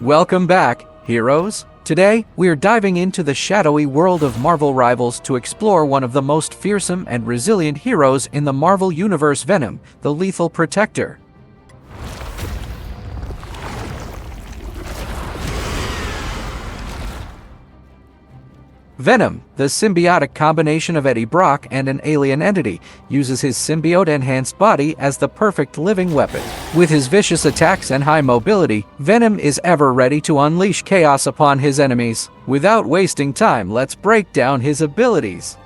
Welcome back, heroes! Today, we're diving into the shadowy world of Marvel Rivals to explore one of the most fearsome and resilient heroes in the Marvel Universe, Venom, the Lethal Protector. Venom, the symbiotic combination of Eddie Brock and an alien entity, uses his symbiote-enhanced body as the perfect living weapon. With his vicious attacks and high mobility, Venom is ever ready to unleash chaos upon his enemies. Without wasting time, let's break down his abilities.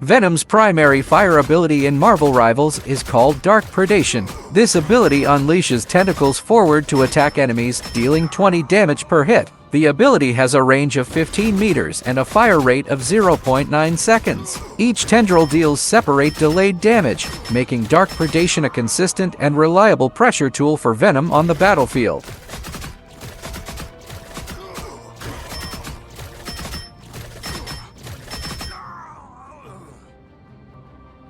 Venom's primary fire ability in Marvel Rivals is called Dark Predation. This ability unleashes tentacles forward to attack enemies, dealing 20 damage per hit. The ability has a range of 15 meters and a fire rate of 0.9 seconds. Each tendril deals separate delayed damage, making Dark Predation a consistent and reliable pressure tool for Venom on the battlefield.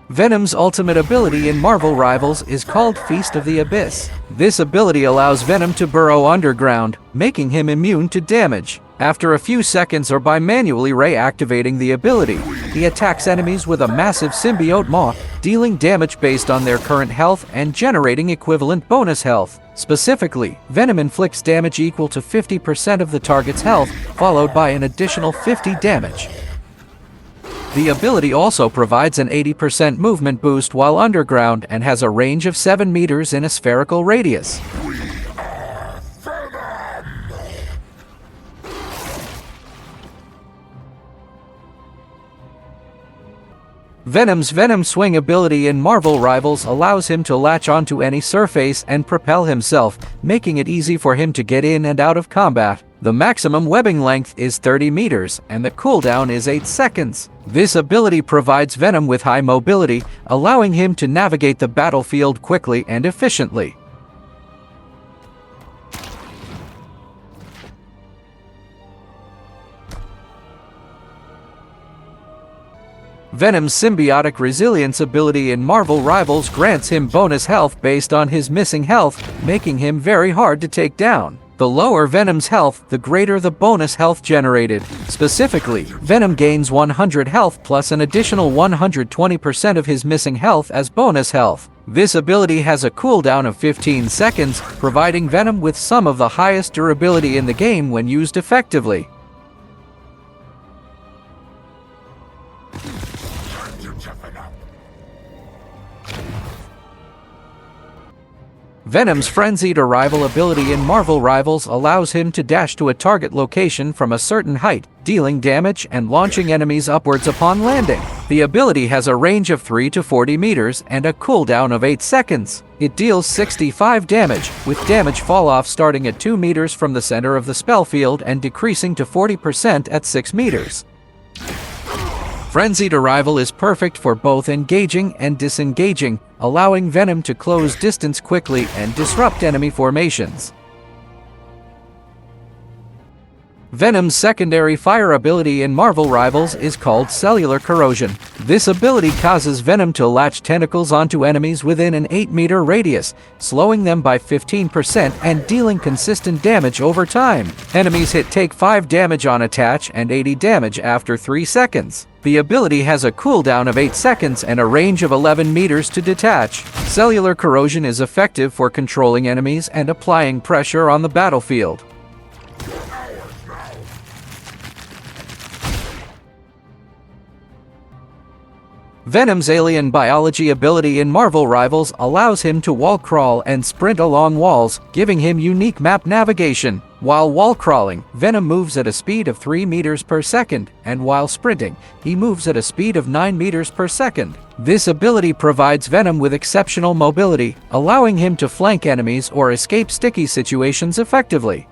Venom's ultimate ability in Marvel Rivals is called Feast of the Abyss. This ability allows Venom to burrow underground, making him immune to damage. After a few seconds or by manually reactivating the ability, he attacks enemies with a massive symbiote maw, dealing damage based on their current health and generating equivalent bonus health. Specifically, Venom inflicts damage equal to 50% of the target's health, followed by an additional 50 damage. The ability also provides an 80% movement boost while underground and has a range of 7 meters in a spherical radius. Venom's Venom Swing ability in Marvel Rivals allows him to latch onto any surface and propel himself, making it easy for him to get in and out of combat. The maximum webbing length is 30 meters, and the cooldown is 8 seconds. This ability provides Venom with high mobility, allowing him to navigate the battlefield quickly and efficiently. Venom's symbiotic resilience ability in Marvel Rivals grants him bonus health based on his missing health, making him very hard to take down. The lower Venom's health, the greater the bonus health generated. Specifically, Venom gains 100 health plus an additional 120% of his missing health as bonus health. This ability has a cooldown of 15 seconds, providing Venom with some of the highest durability in the game when used effectively. Venom's Frenzied Arrival ability in Marvel Rivals allows him to dash to a target location from a certain height, dealing damage and launching enemies upwards upon landing. The ability has a range of 3 to 40 meters and a cooldown of 8 seconds. It deals 65 damage, with damage fall-off starting at 2 meters from the center of the spell field and decreasing to 40% at 6 meters. Frenzied Arrival is perfect for both engaging and disengaging, allowing Venom to close distance quickly and disrupt enemy formations. Venom's secondary fire ability in Marvel Rivals is called Cellular Corrosion. This ability causes Venom to latch tentacles onto enemies within an 8-meter radius, slowing them by 15% and dealing consistent damage over time. Enemies take 5 damage on attach and 80 damage after 3 seconds. The ability has a cooldown of 8 seconds and a range of 11 meters to detach. Cellular Corrosion is effective for controlling enemies and applying pressure on the battlefield. Venom's Alien Biology ability in Marvel Rivals allows him to wall crawl and sprint along walls, giving him unique map navigation. While wall crawling, Venom moves at a speed of 3 meters per second, and while sprinting, he moves at a speed of 9 meters per second. This ability provides Venom with exceptional mobility, allowing him to flank enemies or escape sticky situations effectively.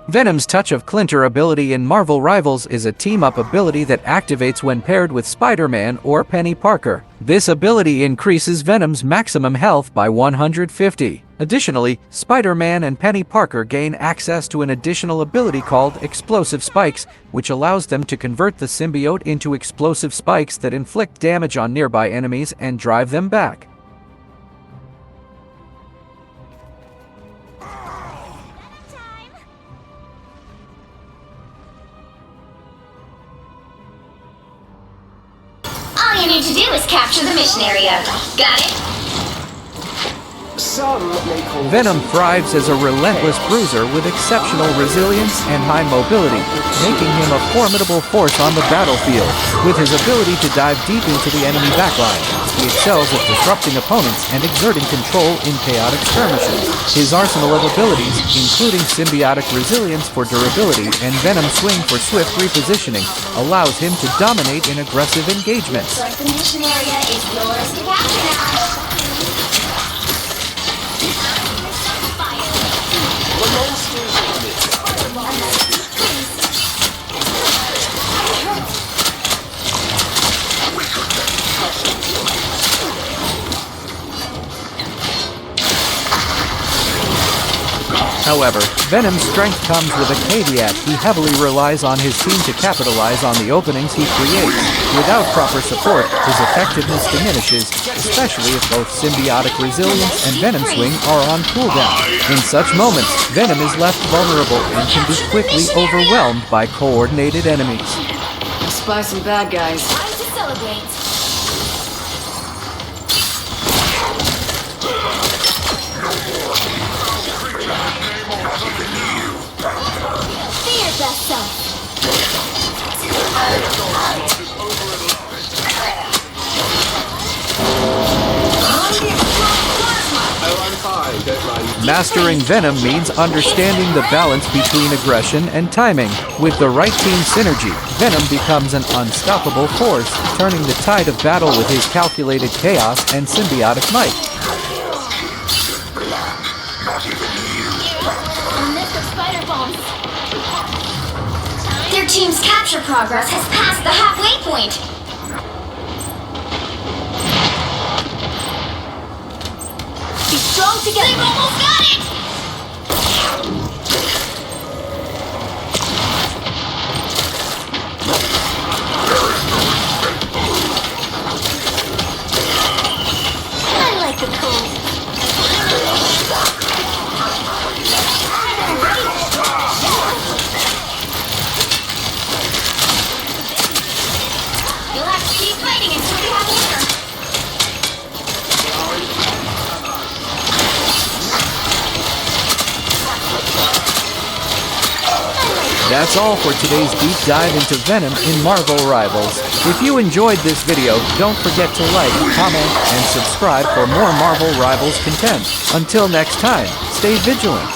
Venom's Touch of Clinter ability in Marvel Rivals is a team-up ability that activates when paired with Spider-Man or Penny Parker. This ability increases Venom's maximum health by 150. Additionally, Spider-Man and Penny Parker gain access to an additional ability called Explosive Spikes, which allows them to convert the symbiote into explosive spikes that inflict damage on nearby enemies and drive them back. need to do is capture the mission area. Got it? Venom thrives as a relentless bruiser with exceptional resilience and high mobility, making him a formidable force on the battlefield. With his ability to dive deep into the enemy backline, he excels at disrupting opponents and exerting control in chaotic skirmishes. His arsenal of abilities, including symbiotic resilience for durability and Venom swing for swift repositioning, allows him to dominate in aggressive engagements. The mission area is yours to capture now. However, Venom's strength comes with a caveat. He heavily relies on his team to capitalize on the openings he creates. Without proper support, his effectiveness diminishes, especially if both symbiotic resilience and Venom swing are on cooldown. In such moments, Venom is left vulnerable and can be quickly overwhelmed by coordinated enemies. I spy some bad guys. Time to celebrate. Be your best self. Mastering Venom means understanding the balance between aggression and timing. With the right team synergy, Venom becomes an unstoppable force, turning the tide of battle with his calculated chaos and symbiotic might. Their team's capture progress has passed the halfway point. Be strong together. They've almost got it! I like the cold. You'll have to keep fighting until we have order. That's all for today's deep dive into Venom in Marvel Rivals. If you enjoyed this video, don't forget to like, comment, and subscribe for more Marvel Rivals content. Until next time, stay vigilant.